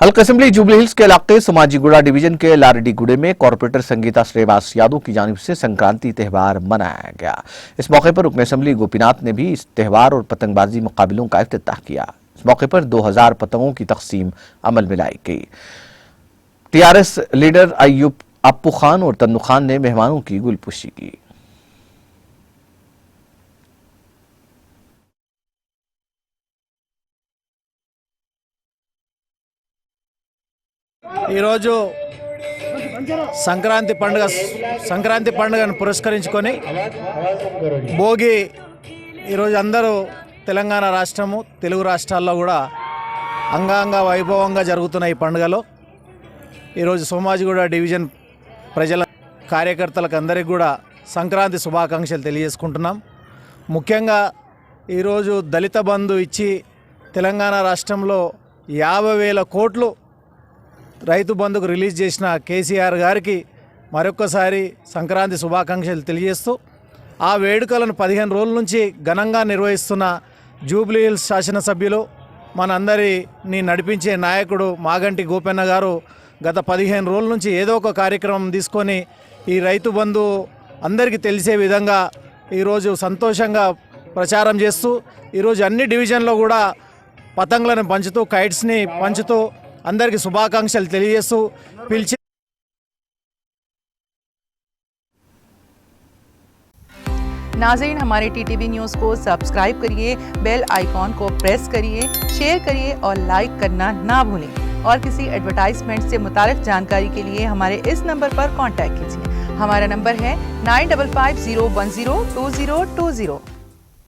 हल्का assembly jubilee hills के इलाके समाजीगुड़ा डिवीजन के लारडीगुड़े में कॉर्पोरेटर संगीता श्रीवास यादव की जानिब से संक्रांति त्यौहार मनाया गया। इस मौके पर रुकन असेंबली गोपीनाथ ने भी इस त्यौहार और पतंगबाजी मुकाबलों का इफ्तिताह किया। इस मौके पर 2000 पतंगों की तकसीम अमल में लाई गई। टीआरएस लीडर अय्यूब अप्पू खान और तन्नू खान ने मेहमानों की गुलपुशी की। ఈరోజు సంక్రాంతి పండుగను పురస్కరించుకొని భోగి ఈరోజు అందరూ తెలంగాణ రాష్ట్రము తెలుగు రాష్ట్రాల్లో కూడా అంగంగ వైభవంగా జరుగుతున్న ఈ పండుగలో ఈరోజు సోమాజిగూడ డివిజన్ ప్రజల కార్యకర్తలకు అందరికీ కూడా సంక్రాంతి శుభాకాంక్షలు తెలియజేసుకుంటున్నాం। ముఖ్యంగా ఈరోజు దళిత బంధు ఇచ్చి తెలంగాణ రాష్ట్రంలో 50,000 కోట్లు రైతు బంధుకు రిలీజ్ చేసిన కేసీఆర్ గారికి మరొక్కసారి సంక్రాంతి శుభాకాంక్షలు తెలియజేస్తూ ఆ వేడుకలను 15 రోజుల నుంచి ఘనంగా నిర్వహిస్తున్న జూబ్లీ హిల్స్ శాసనసభ్యులు మనందరిని నడిపించే నాయకుడు మాగంటి గోపన్న గారు గత 15 రోజుల నుంచి ఏదో ఒక కార్యక్రమం తీసుకొని ఈ రైతు బంధు అందరికీ తెలిసే విధంగా ఈరోజు సంతోషంగా ప్రచారం చేస్తూ ఈరోజు అన్ని డివిజన్లో కూడా పతంగులను పంచుతూ కైట్స్ని పంచుతూ అందరికీ శుభాకాంక్షలు తెలియజేస్తూ పిలిచి नाज़रीन, हमारे टीटीवी न्यूज़ को सब्सक्राइब करिए, बेल आइकॉन को प्रेस करिए, शेयर करिए और लाइक करना ना भूलें। और किसी एडवर्टाइजमेंट से मुताल्लिक़ जानकारी के लिए हमारे इस नंबर पर कांटेक्ट कीजिए। हमारा नंबर है 9550102020।